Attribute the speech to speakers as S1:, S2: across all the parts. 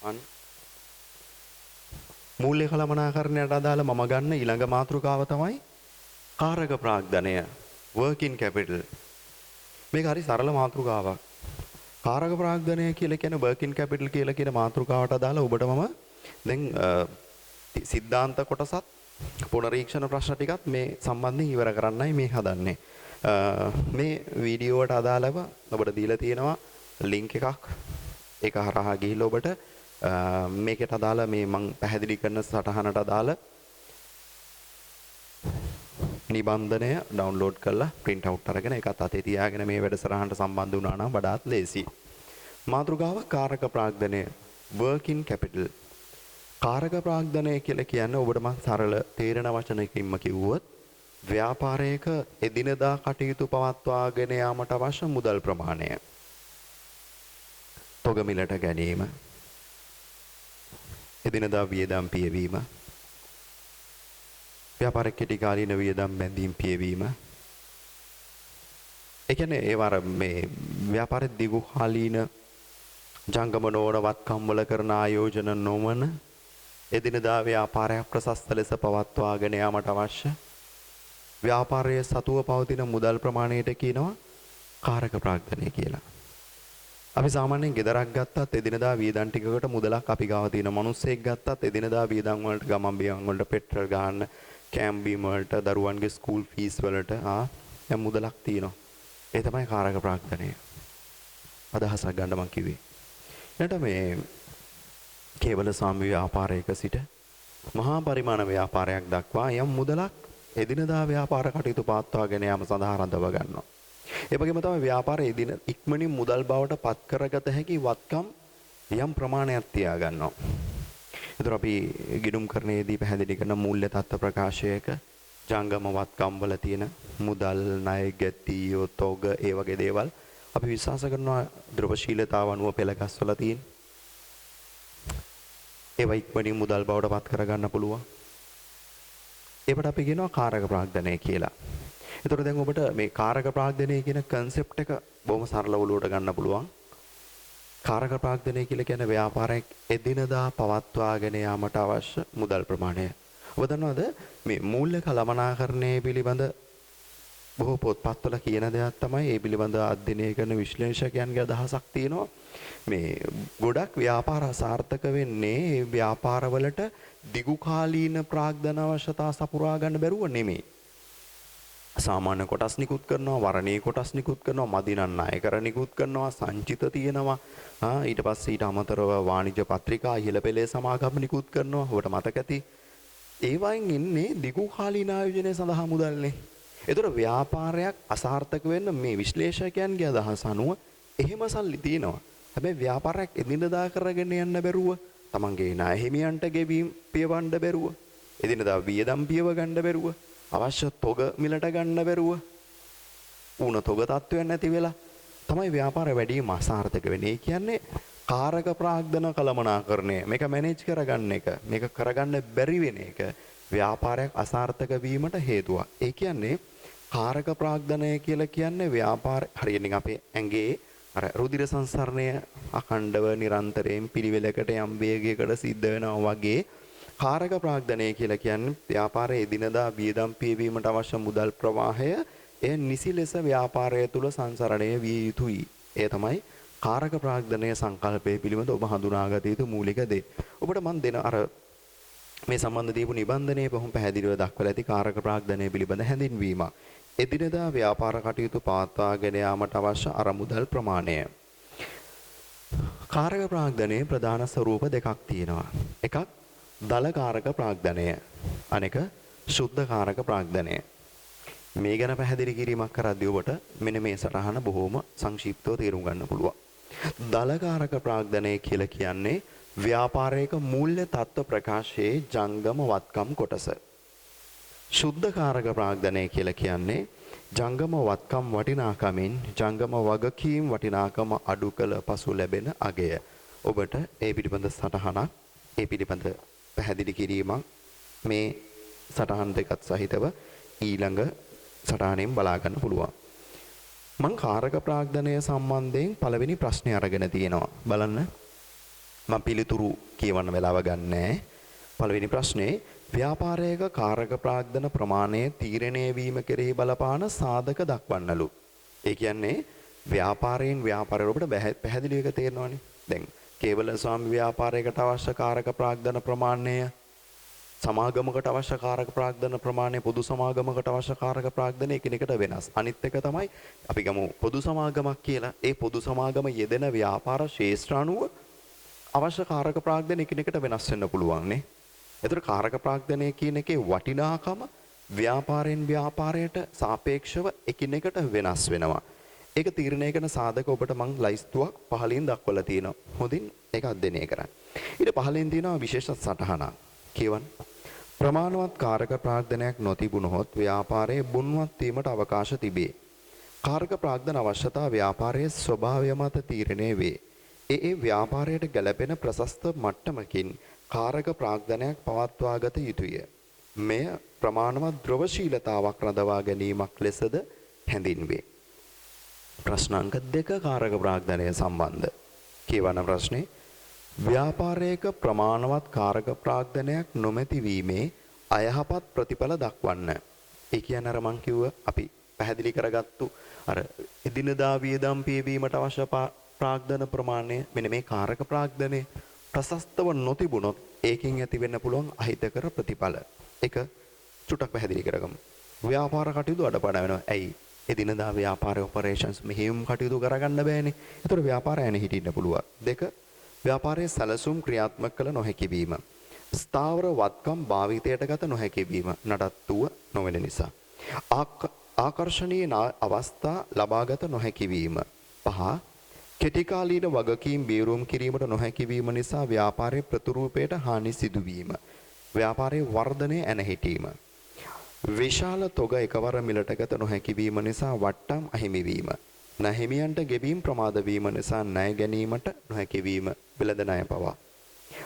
S1: අන්න මූල්‍ය කළමනාකරණයට අදාළ මම ගන්න ඊළඟ මාතෘකාව තමයි කාරක ප්‍රාග්ධනය working capital. මේක හරි සරල මාතෘකාවක්. කාරක ප්‍රාග්ධනය කියලා කියන working capital කියලා කියන මාතෘකාවට අදාළ ඔබට මම දැන් සිද්ධාන්ත කොටසත් පුනරීක්ෂණ ප්‍රශ්න ටිකත් මේ සම්බන්ධයෙන් ඉවර කරන්නයි මේ හදන්නේ. මේ වීඩියෝවට අදාළව ඔබට දීලා තියෙනවා ලින්ක් එකක්. ඒක හරහා ගිහිල්ලා ඔබට මේකට අදාළ මේ මම පැහැදිලි කරන සටහනට අදාළ නිබන්ධනය ඩවුන්ලෝඩ් කරලා print out අරගෙන ඒකත් අතේ තියාගෙන මේ වැඩසටහනට සම්බන්ධ වුණා නම් වඩාත් ලේසි. මාතෘකාව කාරක ප්‍රාග්ධනය working capital. කාරක ප්‍රාග්ධනය කියලා කියන්නේ ඔබට මම සරල තේරෙන වචනයකින්ම කිව්වොත් ව්‍යාපාරයක එදිනදා කටයුතු පවත්වාගෙන යාමට අවශ්‍ය මුදල් ප්‍රමාණය. තොග මිලට ගැනීම, එදිනදා වියදම් පියවීම, ව්‍යාපාරික කෙටි කාලීන වියදම් බැඳීම් පියවීම. ඒ කියන්නේ ඒවර මේ ව්‍යාපාරයේ දිගු කාලීන ජංගම නොවන වත්කම් වල කරන ආයෝජන නොවන එදිනදා ව්‍යාපාරයක් ප්‍රශස්ත ලෙස පවත්වාගෙන යාමට අවශ්‍ය ව්‍යාපාරයේ සතුව පවතින මුදල් ප්‍රමාණයට කියනවා කාරක ප්‍රාග්ධනය කියලා. අපි සාමාන්‍යයෙන් ගෙදරක් ගත්තත් එදිනදා වියදම් ටිකකට මුදලක් අපි ගාව තියෙන. මිනිස්සෙක් ගත්තත් එදිනදා වියදම් වලට ගමන් බිමන් වලට පෙට්‍රල් ගන්න, කැම්ප් බීම් වලට, දරුවන්ගේ ස්කූල් ෆීස් වලට දැන් මුදලක් තියෙනවා. ඒ තමයි කාරක ප්‍රාග්ධනය. අදහසක් ගන්න මම කිව්වේ. ඊට මේ කේවල සාමි ව්‍යාපාරයක සිට මහා පරිමාණ ව්‍යාපාරයක් දක්වා යම් මුදලක් එදිනදා ව්‍යාපාර කටයුතු පවත්වාගෙන යාම සඳහා රඳව ගන්නවා. ඒ වගේම තමයි ව්‍යාපාරයේ එදින ඉක්මනින් මුදල් බවට පත් කරගත හැකි වත්කම් යම් ප්‍රමාණයක් තියා ගන්නවා. ඒතර අපි ගිණුම් කරන්නේදී පැහැදිලි කරන මූල්‍ය තත්ත්ව ප්‍රකාශයක ජංගම වත්කම් වල තියෙන මුදල්, ණය, ගැතියෝ, තොග ඒ වගේ දේවල් අපි විශ්වාස කරනවා ද්‍රවශීලතාව අනුව පෙළගස්වලා තියෙන. ඒවා ඉක්මනින් මුදල් බවට පත් කරගන්න පුළුවන්. ඒකට අපි කියනවා කාරක ප්‍රාග්ධනය කියලා. ඒතකොට දැන් ඔබට මේ කාරක ප්‍රාග්ධනය කියන concept එක බොහොම සරල ඔලුවට ගන්න පුළුවන්. කාරක ප්‍රාග්ධනය කියලා කියන්නේ ව්‍යාපාරයක් එදිනදා පවත්වාගෙන යාමට අවශ්‍ය මුදල් ප්‍රමාණය. ඔබ දන්නවද මේ මූල්‍ය කළමනාකරණය පිළිබඳ බොහෝ පොත්පත්වල කියන දෙයක් තමයි ඒ පිළිබඳ අධ්‍යයනය කරන විශ්ලේෂකයන්ගේ අදහසක් තියෙනවා. මේ ගොඩක් ව්‍යාපාර අසාර්ථක වෙන්නේ ව්‍යාපාරවලට දිගු කාලීන ප්‍රාග්ධන අවශ්‍යතා සපුරා ගන්න බැරුව නෙමෙයි. සාමාන්‍ය කොටස් නිකුත් කරනවා, වරණීය කොටස් නිකුත් කරනවා, මදිනන් ණයකර නිකුත් කරනවා, සංචිත තියෙනවා. ඊට පස්සේ ඊට අමතරව වාණිජ්‍ය පත්‍රිකා ඉහළ පෙළේ සමාගම් නිකුත් කරනවා. ඔබට මතක ඇති. ඒ වයින් ඉන්නේ දිගු කාලීන ආයෝජනය සඳහා මුදල්නේ. ඒතර ව්‍යාපාරයක් අසාර්ථක වෙන්න මේ විශ්ලේෂකයන්ගේ අදහස අනුව එහෙම සල්ලි තියෙනවා. හැබැයි ව්‍යාපාරයක් එදිනදා කරගෙන යන්න බැරුව, තමන්ගේ ණය හිමියන්ට ගෙවීම් පියවන්න බැරුව, එදිනදා වියදම් පියව ගන්න බැරුව, අවශ්‍ය තොග මිලට ගන්න බැරුව, ඌණ තොග තත්ත්වයක් නැති වෙලා තමයි ව්‍යාපාරය වැඩිම අසාර්ථක වෙන්නේ. ඒ කියන්නේ කාරක ප්‍රාග්ධන කළමනාකරණය මේක මැනේජ් කරගන්න එක, මේක කරගන්න බැරි වෙන එක ව්‍යාපාරයක් අසාර්ථක වීමට හේතුවක්. ඒ කියන්නේ කාරක ප්‍රාග්ධනය කියලා කියන්නේ ව්‍යාපාර හරියට අපේ ඇඟේ අර රුධිර සංසරණය අඛණ්ඩව නිරන්තරයෙන් පිළිවෙලකට යම් වේගයකට සිද්ධ වෙනවා වගේ කාරක ප්‍රාග්ධනය කියලා කියන්නේ ව්‍යාපාරයේ එදිනදා වියදම් පියවීමට අවශ්‍ය මුදල් ප්‍රවාහය එය නිසි ලෙස ව්‍යාපාරය තුල සංසරණය විය යුතුයි. ඒ තමයි කාරක ප්‍රාග්ධනය සංකල්පය පිළිබඳ ඔබ හඳුනාගත යුතු මූලික දේ. ඔබට මම දෙන අර මේ සම්බන්ධ දීපු නිබන්ධනයේ බොහොම පැහැදිලිව දක්වලා ඇති කාරක ප්‍රාග්ධනය පිළිබඳ හැඳින්වීම. එදිනදා ව්‍යාපාර කටයුතු පවත්වාගෙන යාමට අවශ්‍ය අරමුදල් ප්‍රමාණය. කාරක ප්‍රාග්ධනයේ ප්‍රධාන ස්වරූප දෙකක් තියෙනවා. එකක් දල කාරක ප්‍රාග්ධනය, අනෙක ශුද්ධ කාරක ප්‍රාග්ධනය. මේ ගැන පැහැදිලි කිරීමක් කරද්දී ඔබට මෙන්න මේ සටහන බොහොම සංක්ෂිප්තව තේරුම් ගන්න පුළුවන්. දල කාරක ප්‍රාග්ධනය කියලා කියන්නේ ව්‍යාපාරයක මූල්‍ය තත්ත්ව ප්‍රකාශයේ ජංගම වත්කම් කොටස. ශුද්ධ කාරක ප්‍රාග්ධනය කියලා කියන්නේ ජංගම වත්කම් වටිනාකමින් ජංගම වගකීම් වටිනාකම අඩු කළ පසු ලැබෙන අගය. ඔබට ඒ පිළිබඳ සටහනක්, ඒ පිළිබඳ පැහැදිලි කිරීමක් මේ සටහන් දෙකත් සහිතව ඊළඟ සටහනෙන් බලා ගන්න පුළුවන්. මම කාරක ප්‍රාග්ධනය සම්බන්ධයෙන් පළවෙනි ප්‍රශ්නේ අරගෙන තියෙනවා. බලන්න. මම පිළිතුරු කියවන්න වෙලාව ගන්නෑ. පළවෙනි ප්‍රශ්නේ ව්‍යාපාරයක කාරක ප්‍රාග්ධන ප්‍රමාණය තීරණය වීම කෙරෙහි බලපාන සාධක දක්වන්නලු. ඒ කියන්නේ ව්‍යාපාරයෙන් ව්‍යාපාරයට ඔබට පැහැදිලිව එක තේරෙනවනේ. දැන් කේවල ස්වාමි ව්‍යාපාරයකට අවශ්‍ය කාරක ප්‍රාග්ධන ප්‍රමාණය සමාගමකට අවශ්‍ය කාරක ප්‍රාග්ධන ප්‍රමාණය පොදු සමාගමකට අවශ්‍ය කාරක ප්‍රාග්ධනය එකිනෙකට වෙනස්. අනිත් එක තමයි අපි ගමු පොදු සමාගමක් කියලා. ඒ පොදු සමාගම යෙදෙන ව්‍යාපාර ශේෂ්ත්‍ර අනුව අවශ්‍ය කාරක ප්‍රාග්ධන එකිනෙකට වෙනස් වෙන්න පුළුවන් නේ. ඒතර කාරක ප්‍රාග්ධනය කියන එකේ වටිනාකම ව්‍යාපාරයෙන් ව්‍යාපාරයට සාපේක්ෂව එකිනෙකට වෙනස් වෙනවා. ඒක තීරණය කරන සාධක ඔබට මම ලයිස්තුවක් පහලින් දක්වලා තියෙනවා. හොඳින් ඒක අධ්‍යයනය කරන්න. ඊට පහලින් තියෙනවා විශේෂ සටහනක්. කියවන්න. ප්‍රමාණවත් කාරක ප්‍රාග්ධනයක් නොතිබුණහොත් ව්‍යාපාරයේ බුන්වත් වීමට අවකාශ තිබේ. කාරක ප්‍රාග්ධන අවශ්‍යතා ව්‍යාපාරයේ ස්වභාවය මත තීරණය වේ. ඒ ව්‍යාපාරයට ගැළපෙන ප්‍රශස්ත මට්ටමකින් කාරක ප්‍රාග්ධනයක් පවත්වා ගත යුතුය. මෙය ප්‍රමාණවත් ද්‍රවශීලතාවක් රඳවා ගැනීමක් ලෙසද හැඳින්වේ. ප්‍රශ්න අංක 2 කාරක ප්‍රාග්ධනය සම්බන්ධ. කියවන ප්‍රශ්නේ ව්‍යාපාරයක ප්‍රමාණවත් කාරක ප්‍රාග්ධනයක් නොමැති වීමේ අයහපත් ප්‍රතිඵල දක්වන්න. ඒ කියන්නේ අර මං කිව්ව අපි පැහැදිලි කරගත්තු අර එදිනදා වියදම් පියවීමට අවශ්‍ය ප්‍රාග්ධන ප්‍රමාණය මෙන්න මේ කාරක ප්‍රාග්ධනය ප්‍රශස්තව නොතිබුණොත් ඒකෙන් ඇති වෙන්න පුළුවන් අහිතකර ප්‍රතිඵල. එක චුට්ටක් පැහැදිලි කරගමු. ව්‍යාපාර කටයුතු අඩපණ වෙනවා. ඇයි? එදිනදා ව්‍යාපාර ඔපරේෂන්ස් මෙහෙයුම් කටයුතු කරගන්න බෑනේ. ඒතර ව්‍යාපාරය යන හිටින්න පුළුවන්. දෙක ව්‍යාපාරයේ සැලසුම් ක්‍රියාත්මක කළ නොහැකි වීම. ස්ථාවර වත්කම් භාවිතයට ගත නොහැකි වීම නඩත්තුව නොවන නිසා. ආකර්ෂණීය අවස්ථා ලබාගත නොහැකි වීම. පහ කෙටිකාලීන වගකීම් බේරුම් කිරීමට නොහැකි වීම නිසා ව්‍යාපාරයේ ප්‍රතිරූපයට හානි සිදුවීම. ව්‍යාපාරයේ වර්ධනය ඇන හිටීම. විශාල තොග එකවර මිලට ගත නොහැකි වීම නිසා වට්ටම් අහිමි වීම. නැහිමියන්ට ගෙවීම් ප්‍රමාද වීම නිසා ණය ගැනීමට නොහැකි වීම. වෙළඳ ණය පවා.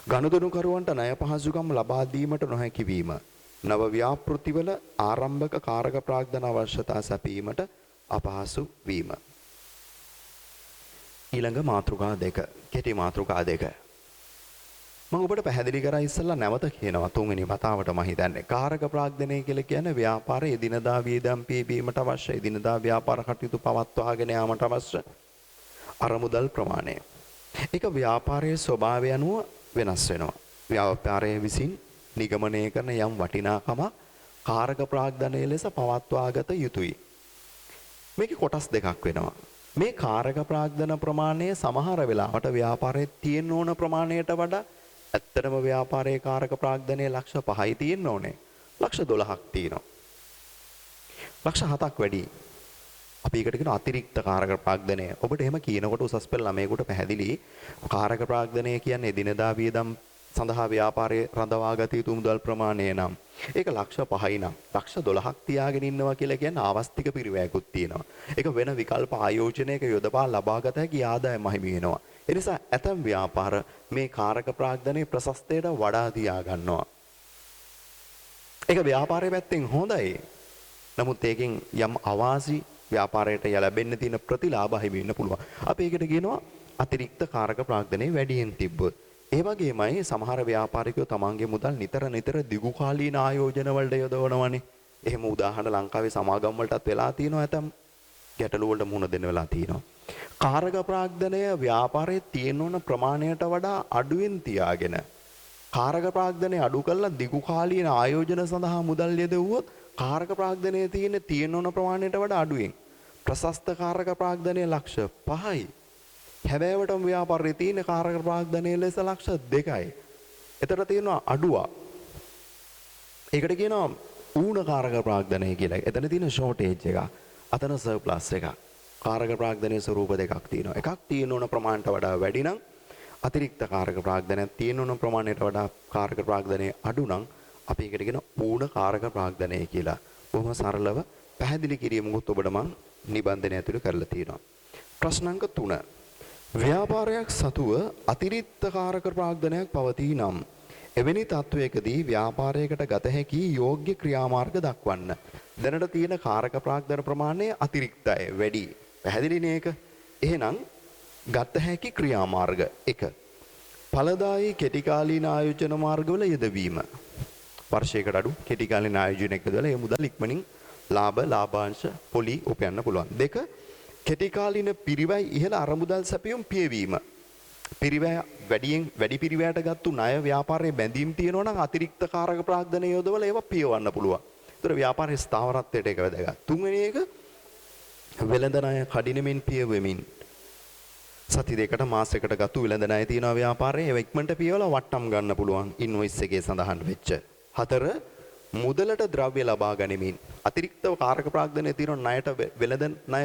S1: ගනුදෙනුකරුවන්ට ණය පහසුකම් ලබා දීමට නොහැකි වීම. නව ව්‍යාපෘතිවල ආරම්භක කාරක ප්‍රාග්ධන අවශ්‍යතා සැපීමට අපහසු වීම. ඊළඟ මාතෘකා 2. කෙටි මාතෘකා 2. මම ඔබට පැහැදිලි කරා ඉස්සෙල්ලා නැවත කියනවා තුන්වෙනි වතාවට මම හිතන්නේ කාරක ප්‍රාග්ධනය කියලා කියන්නේ ව්‍යාපාරයේ එදිනදා වියදම් පියවීමට අවශ්‍ය එදිනදා ව්යාපාර කටයුතු පවත්වාගෙන යාමට අවශ්‍ය අරමුදල් ප්‍රමාණය. ඒක ව්‍යාපාරයේ ස්වභාවය අනුව වෙනස් වෙනවා. ව්‍යාපාරයේ විසින් නිගමනය කරන යම් වටිනාකමක් කාරක ප්‍රාග්ධනයේ ලෙස පවත්වාගත යුතුයි. මේකේ කොටස් දෙකක් වෙනවා. මේ කාරක ප්‍රාග්ධන ප්‍රමාණය සමහර වෙලාවට ව්‍යාපාරයේ තියෙන ඕන ප්‍රමාණයට වඩා ඇත්තටම ව්‍යාපාරයේ කාරක ප්‍රාග්ධනයේ ලක්ෂ 5යි තියෙන්න ඕනේ. ලක්ෂ 12ක් තියෙනවා. ලක්ෂ 7ක් වැඩි. අපි ඒකට කියන අතිරික්ත කාරක ප්‍රාග්ධනය. ඔබට එහෙම කියනකොට උසස් පෙළ ළමයෙකුට පැහැදිලි කාරක ප්‍රාග්ධනය කියන්නේ දිනදා වියදම් සඳහා ව්‍යාපාරයේ රඳවාගත යුතු මුදල් ප්‍රමාණය නම් ඒක ලක්ෂ 5යි නම් ලක්ෂ 12ක් තියාගෙන ඉන්නවා කියලා කියන්නේ ආවස්තික පිරිවැයකුත් තියෙනවා. ඒක වෙන විකල්ප ආයෝජනයක යොදපා ලබාගත හැකි ආදායම හිමි වෙනවා. ඒ නිසා ඇතම් ව්‍යාපාර මේ කාරක ප්‍රාග්ධනයේ ප්‍රශස්තයට වඩා තියා ගන්නවා. ඒක ව්‍යාපාරයේ පැත්තෙන් හොඳයි. නමුත් ඒකෙන් යම් අවාසි ව්‍යාපාරයට ලැබෙන්න තියෙන ප්‍රතිලාභ හිමි වෙන්න පුළුවන්. අපි ඒකට කියනවා අතිරික්ත කාරක ප්‍රාග්ධනයේ වැඩියෙන් තිබ්බොත්. ඒ වගේමයි සමහර ව්‍යාපාරිකයෝ තමන්ගේ මුදල් නිතර දිගු කාලීන ආයෝජන වලට යොදවනවනේ. එහෙම උදාහරණ ලංකාවේ සමාගම් වලටත් වෙලා තියෙනවා ඇතම් ගැටලු වලට මුහුණ දෙන්න වෙලා තියෙනවා. කාරක ප්‍රාග්ධනය ව්‍යාපාරයේ තියෙන ඕන ප්‍රමාණයට වඩා අඩුවෙන් තියාගෙන කාරක ප්‍රාග්ධනය අඩු කරලා දිගු කාලීන ආයෝජන සඳහා මුදල් යොදවුවොත් කාරක ප්‍රාග්ධනයේ තියෙන ඕන ප්‍රමාණයට වඩා අඩුවෙන් ප්‍රශස්ත කාරක ප්‍රාග්ධනය ලක්ෂ 5යි. හැබැයිවටම ව්‍යාපාරයේ තියෙන කාරක ප්‍රාග්ධනයේ ලෙස ලක්ෂ 2යි. එතන තියෙනවා අඩුවක්. ඒකට කියනවා ඌණ කාරක ප්‍රාග්ධනය කියලා. එතන තියෙන ෂෝටේජ් එක. අතන සර්ප්ලස් එක. කාරක ප්‍රාග්ධනයේ ස්වරූප දෙකක් තියෙනවා. එකක් තියෙන ඕන ප්‍රමාණයට වඩා වැඩි නම් අතිරික්ත කාරක ප්‍රාග්ධනයක් තියෙන ඕන ප්‍රමාණයට වඩා කාරක ප්‍රාග්ධනය අඩු නම් අපි ඒකට කියන ඌණ කාරක ප්‍රාග්ධනය කියලා. බොහොම සරලව පැහැදිලි කිරීමකුත් ඔබට මම නිබන්ධනය ඇතුළේ කරලා තියෙනවා. ප්‍රශ්න අංක 3. ව්‍යාපාරයක් සතුව අතිරික්ත කාරක ප්‍රාග්ධනයක් පවතී නම් එවැනි තත්වයකදී ව්යාපාරයකට ගත හැකි යෝග්‍ය ක්‍රියාමාර්ග දක්වන්න. දැනට තියෙන කාරක ප්‍රාග්ධන ප්‍රමාණය අතිරික්තයි වැඩි. පැහැදිලිනේ ඒක. එහෙනම් ගත හැකි ක්‍රියාමාර්ග 1. ඵලදායී කෙටි කාලීන ආයෝජන මාර්ගවල යෙදවීම. වර්ෂයකට අඩු කෙටි කාලීන ආයෝජනයක යෙදලා ඒ මුදල් ඉක්මනින් ලාභාංශ පොලි උපයන්න පුළුවන්. දෙක කෙටි කාලීන පිරිවැය ඉහළ අරමුදල් සැපයුම් පියවීම. පිරිවැය වැඩි පිරිවැයට ගත්තු ණය ව්‍යාපාරයේ බැඳීම් තියෙනවා නම් අතිරික්ත කාරක ප්‍රාග්ධනය යොදවලා ඒවා පියවන්න පුළුවන්. ඒතර ව්‍යාපාරයේ ස්ථාවරත්වයට ඒක වැදගත්. තුන්වෙනි එක වෙළඳ ණය කඩිනමින් පියවෙමින් සති දෙකට මාසයකට ගතු වෙළඳ ණය තියෙනවා ව්‍යාපාරයේ ඒවා ඉක්මනට පියවලා වට්ටම් ගන්න පුළුවන් ඉන්වොයිස් එකේ සඳහන් වෙච්ච. හතර මුදලට ද්‍රව්‍ය ලබා ගනිමින් අතිරික්තව කාරක ප්‍රාග්ධනය තියෙන ණයට වෙළඳ ණය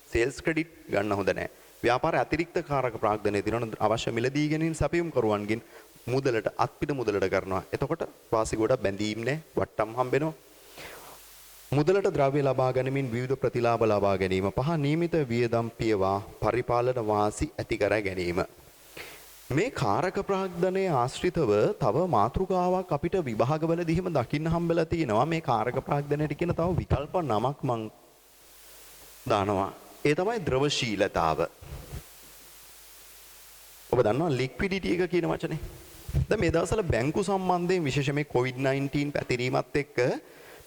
S1: සේල්ස් ක්‍රෙඩිට් ගන්න හොඳ නැහැ. ව්‍යාපාරයේ අතිරික්ත කාරක ප්‍රාග්ධනය තියෙන අවශ්‍ය මිලදී ගැනීම සැපයුම් කරුවන්ගෙන් මුදලට අත්පිට මුදලට කරනවා. එතකොට වාසි ගොඩක් බැඳීම් නැහැ වට්ටම් හම්බෙනවා. මුදලට ද්‍රව්‍ය ලබා ගැනීමෙන් විවිධ ප්‍රතිලාභ ලබා ගැනීම. පහ නියමිත වියදම් පියවා පරිපාලන වාසි ඇති කර ගැනීම. මේ කාරක ප්‍රාග්ධනයේ ආශ්‍රිතව තව මාතෘකාවක් අපිට විභාගවලදී හිම දකින්න හම්බෙලා තියෙනවා. මේ කාරක ප්‍රාග්ධනයට කියන තව විකල්ප නමක් මං දානවා. ඒ තමයි ද්‍රවශීලතාව. ඔබ දන්නවා ලික්විඩිටි එක කියන වචනේ. දැන් මේ දවස්වල බැංකු සම්බන්ධයෙන් විශේෂයෙන් මේ COVID-19 පැතිරීමත් එක්ක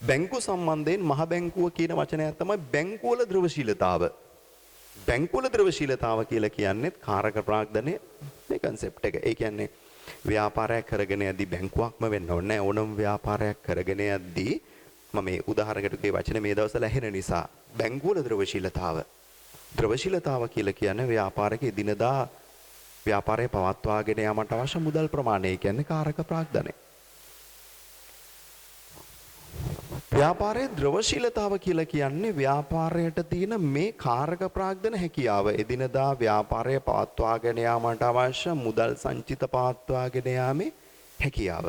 S1: බැංකු සම්බන්ධයෙන් මහ බැංකුව කියන වචනය තමයි බැංකුවල ද්‍රවශීලතාව. බැංකුවල ද්‍රවශීලතාව කියලා කියන්නේ කාරක ප්‍රාග්ධනයේ මේ concept එක. ඒ කියන්නේ ව්‍යාපාරයක් කරගෙන යද්දී බැංකුවක්ම වෙන්න ඕනේ නැහැ. ඕනම ව්‍යාපාරයක් කරගෙන යද්දී මම මේ උදාහරණයකට මේ වචනේ මේ දවස්වල ඇහෙන නිසා බැංකුවල ද්‍රවශීලතාව. ද්‍රවශීලතාව කියලා කියන්නේ ව්‍යාපාරික දිනදා ව්‍යාපාරය පවත්වාගෙන යාමට අවශ්‍ය මුදල් ප්‍රමාණය කියන්නේ කාරක ප්‍රාග්ධනය. ව්‍යාපාරයේ ද්‍රවශීලතාව කියලා කියන්නේ ව්‍යාපාරයට තියෙන මේ කාරක ප්‍රාග්ධන හැකියාව. එදිනදා ව්‍යාපාරය පවත්වාගෙන යාමට අවශ්‍ය මුදල් සංචිත පවත්වාගෙන යාමේ හැකියාව.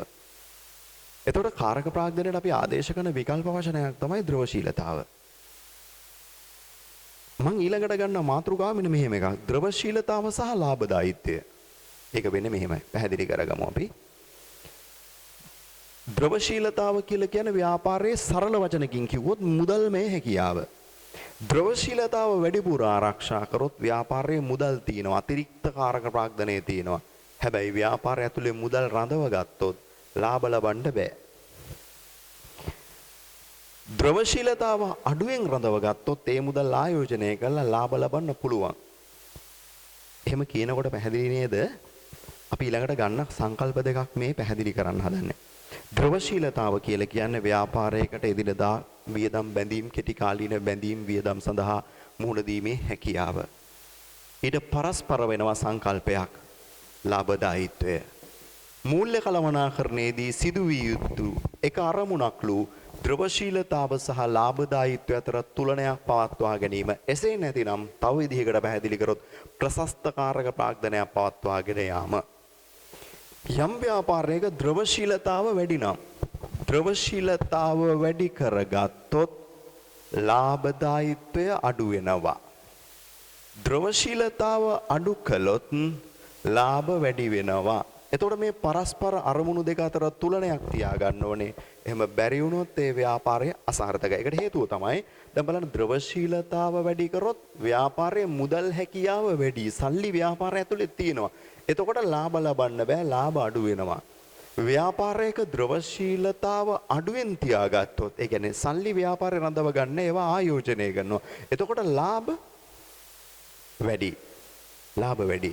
S1: එතකොට කාරක ප්‍රාග්ධනයට අපි ආදේශ කරන විකල්ප වචනයක් තමයි ද්‍රවශීලතාව. මං ඊළඟට ගන්න මාතෘකාව මෙන්න මෙහෙම එකක්. ද්‍රවශීලතාව සහ ලාභදායීත්වය. ඒක වෙන්නේ මෙහෙමයි. පැහැදිලි කරගමු අපි. ද්‍රවශීලතාව කියලා කියන්නේ ව්‍යාපාරයේ සරල වචනකින් කිව්වොත් මුදල්මය හැකියාව. ද්‍රවශීලතාව වැඩිපුර ආරක්ෂා කරොත් ව්‍යාපාරයේ මුදල් තියෙනවා. අතිරික්ත කාරක ප්‍රාග්ධනය තියෙනවා. හැබැයි ව්‍යාපාරය ඇතුලේ මුදල් රඳව ගත්තොත් ලාභ ලබන්න බෑ. ද්‍රවශීලතාව අඩුවෙන් රඳව ගත්තොත් ඒ මුදල් ආයෝජනය කරලා ලාභ ලබන්න පුළුවන්. එහෙම කියනකොට පැහැදිලි නේද? අපි ඊළඟට ගන්න සංකල්ප දෙකක් මේ පැහැදිලි කරන්න හදන්නේ. ද්‍රවශීලතාව කියලා කියන්නේ ව්‍යාපාරයකට එදිනදා වියදම් බැඳීම් කෙටි කාලීන බැඳීම් වියදම් සඳහා මුහුණ දීමේ හැකියාව. ඊට පරස්පර වෙනවා සංකල්පයක් ලාභදායීත්වය. මූල්‍ය කළමනාකරණයේදී සිදුවිය යුතු එක අරමුණක්ලු ද්‍රවශීලතාව සහ ලාභදායීත්වය අතර තුලනයක් පවත්වා ගැනීම. එසේ නැතිනම් තව විදිහකට පැහැදිලි කරොත් ප්‍රශස්තකාරක ප්‍රාග්ධනයක් පවත්වාගෙන යාම. යම් ව්‍යාපාරයක ද්‍රවශීලතාව වැඩි නම් ද්‍රවශීලතාව වැඩි කරගත්තොත් ලාභදායීත්වය අඩු වෙනවා. ද්‍රවශීලතාව අඩු කළොත් ලාභ වැඩි වෙනවා. එතකොට මේ පරස්පර අරමුණු දෙක අතර තුලනයක් තියාගන්න ඕනේ. එහෙම බැරි වුණොත් ඒ ව්‍යාපාරය අසාර්ථකයි. ඒකට හේතුව තමයි දැන් බලන්න ද්‍රවශීලතාව වැඩි කරොත් ව්යාපාරයේ මුදල් හැකියාව වැඩි. සල්ලි ව්‍යාපාරය ඇතුලේ තියෙනවා. එතකොට ලාභ ලබන්න බෑ. ලාභ අඩු වෙනවා. ව්‍යාපාරයක ද්‍රවශීලතාව අඩුවෙන් තියාගත්තොත් ඒ කියන්නේ සල්ලි ව්‍යාපාරේ රඳව ගන්න ඒවා ආයෝජනය කරනවා. එතකොට ලාභ වැඩි. ලාභ වැඩි.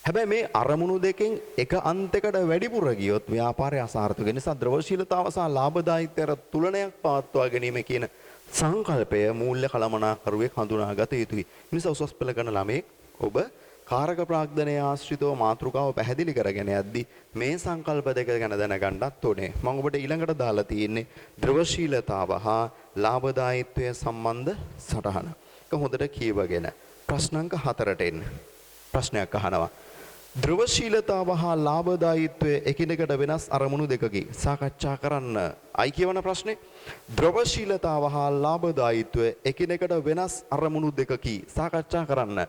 S1: හැබැයි මේ අරමුණු දෙකෙන් එක අන්තයකට වැඩිපුර ගියොත් ව්‍යාපාරය අසාර්ථක වෙන නිසා ද්‍රවශීලතාව සහ ලාභදායීත්වය තුලනයක් පවත්වා ගැනීම කියන සංකල්පය මූල්‍ය කළමනාකරුවෙක් හඳුනාගත යුතුයි. ඒ නිසා උසස් පෙළ කරන ළමෙක් ඔබ කාරක ප්‍රාග්ධනයේ ආශ්‍රිතව මාතෘකාව පැහැදිලි කරගෙන යද්දී මේ සංකල්ප දෙක ගැන දැනගන්නත් ඕනේ. මම ඔබට ඊළඟට දාලා තියෙන්නේ ද්‍රවශීලතාව හා ලාභදායීත්වය සම්බන්ධ සටහන. ඒක හොඳට කියවගෙන ප්‍රශ්න අංක 4ට එන්න. ප්‍රශ්නයක් අහනවා. ද්‍රවශීලතාව හා ලාභදායීත්වය එකිනෙකට වෙනස් අරමුණු දෙකකි. සාකච්ඡා කරන්න. අයි කියවන ප්‍රශ්නේ ද්‍රවශීලතාව හා ලාභදායීත්වය එකිනෙකට වෙනස් අරමුණු දෙකකි. සාකච්ඡා කරන්න.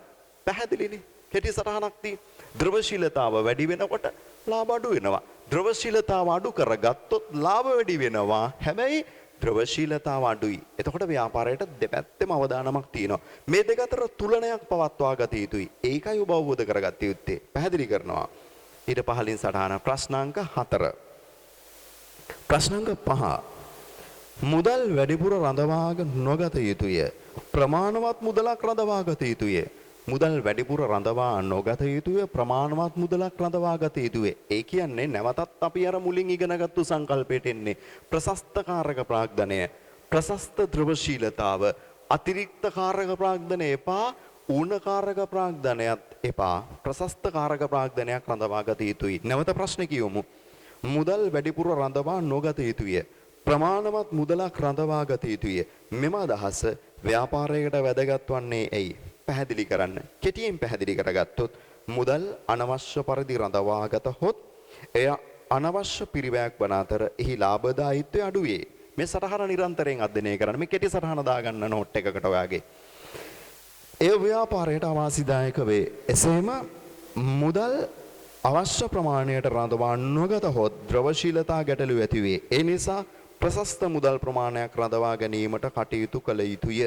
S1: පැහැදිලිනේ? කෙටි සටහනක් තියෙන. ද්‍රවශීලතාව වැඩි වෙනකොට ලාභ අඩු වෙනවා. ද්‍රවශීලතාව අඩු කරගත්තොත් ලාභ වැඩි වෙනවා. හැබැයි ද්‍රවශීලතාව අඩුයි. එතකොට ව්‍යාපාරයට දෙපැත්තෙම අවදානමක් තියෙනවා. මේ දෙක අතර තුලනයක් පවත්වා ගත යුතුයි. ඒකයි ඔබ අවබෝධ කරගත යුත්තේ. පැහැදිලි කරනවා. ඊට පහලින් සටහන ප්‍රශ්නාංක 4. ප්‍රශ්නාංක 5. මුදල් වැඩිපුර රඳවාගෙන නොගත යුතුය. ප්‍රමාණවත් මුදලක් රඳවාගත යුතුය. මුදල් වැඩිපුර රඳවා නොගත යුතුය. ප්‍රමාණවත් මුදලක් රඳවාගත යුතුය. ඒ කියන්නේ නැවතත් අපි අර මුලින් ඉගෙනගත්තු සංකල්පයට එන්නේ ප්‍රශස්ත කාරක ප්‍රාග්ධනය, ප්‍රශස්ත ද්‍රවශීලතාව, අතිරික්ත කාරක ප්‍රාග්ධනය එපා, ඌන කාරක ප්‍රාග්ධනයත් එපා. ප්‍රශස්ත කාරක ප්‍රාග්ධනයක් රඳවාගත යුතුයි. නැවත ප්‍රශ්නේ කියමු. මුදල් වැඩිපුර රඳවා නොගත යුතුය. ප්‍රමාණවත් මුදලක් රඳවාගත යුතුය. මෙම අදහස ව්‍යාපාරයකට වැදගත් වන්නේ ඇයි? පැහැදිලි කරන්න. කෙටියෙන් පැහැදිලි කරගත්තොත් මුදල් අනවශ්‍ය පරිදි රඳවාගත හොත් එය අනවශ්‍ය පිරිවැයක් වන අතර එහි ලාභදායීත්වය අඩු වේ. මේ සටහන නිරන්තරයෙන් අධ්‍යයනය කරන්න. මේ කෙටි සටහන දාගන්න නෝට් එකකට ඔයාගේ. එය ව්‍යාපාරයට අවාසිදායක වේ. එසේම මුදල් අවශ්‍ය ප්‍රමාණයට රඳවා නොගත හොත් ද්‍රවශීලතා ගැටලු ඇති වේ. ඒ නිසා ප්‍රශස්ත මුදල් ප්‍රමාණයක් රඳවා ගැනීමට කටයුතු කළ යුතුය.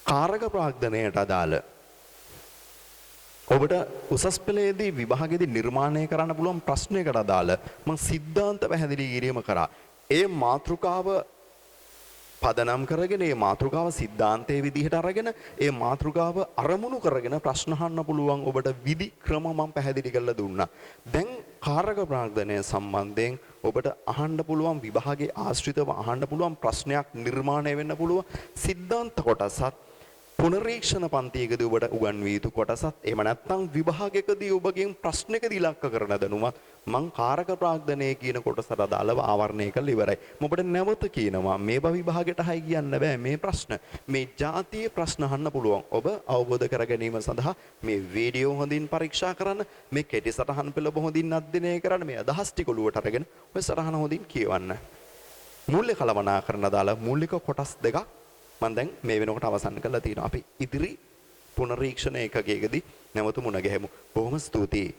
S1: කාරක ප්‍රාග්ධනයට අදාළ ඔබට උසස් පෙළේදී විභාගයේදී නිර්මාණය කරන්න පුළුවන් ප්‍රශ්නයකට අදාළ මම සිද්ධාන්ත පැහැදිලි කිරීම කරා. ඒ මාතෘකාව පදනම් කරගෙන ඒ මාතෘකාව සිද්ධාන්තයේ විදිහට අරගෙන ඒ මාතෘකාව අරමුණු කරගෙන ප්‍රශ්න අහන්න පුළුවන් ඔබට විදි ක්‍රම මම පැහැදිලි කරලා දුන්නා. දැන් කාරක ප්‍රාග්ධනය සම්බන්ධයෙන් ඔබට අහන්න පුළුවන් විභාගයේ ආශ්‍රිතව අහන්න පුළුවන් ප්‍රශ්නයක් නිර්මාණය වෙන්න පුළුවන් සිද්ධාන්ත කොටසත් පුනරීක්ෂණ පන්තියකදී ඔබට උගන්විය යුතු කොටසත් එහෙම නැත්නම් විභාගයකදී ඔබගෙන් ප්‍රශ්නයකදී ඉලක්ක කරන දැනුමත් මං කාරක ප්‍රාග්ධනය කියන කොටසට අදාළව ආවරණය කරලා ඉවරයි. ඔබට නැවත කියනවා මේ විභාගයට හයි කියන්න බෑ මේ ප්‍රශ්න. මේ ජාතිය ප්‍රශ්න අහන්න පුළුවන්. ඔබ අවබෝධ කර ගැනීම සඳහා මේ වීඩියෝ හොඳින් පරීක්ෂා කරන්න, මේ කෙටි සටහන් පෙළ හොඳින් අධ්‍යයනය කරන්න, මේ අදහස් ටික ඔලුවට අරගෙන ඔය සටහන හොඳින් කියවන්න. මූල්‍ය කළමනාකරන අදාළ මූලික කොටස් දෙකක් මම දැන් මේ වෙනකොට අවසන් කරලා තියෙනවා. අපි ඉදිරි පුනරීක්ෂණ ඒකකයකදී නැවත මුණ ගැහෙමු. බොහොම ස්තුතියි.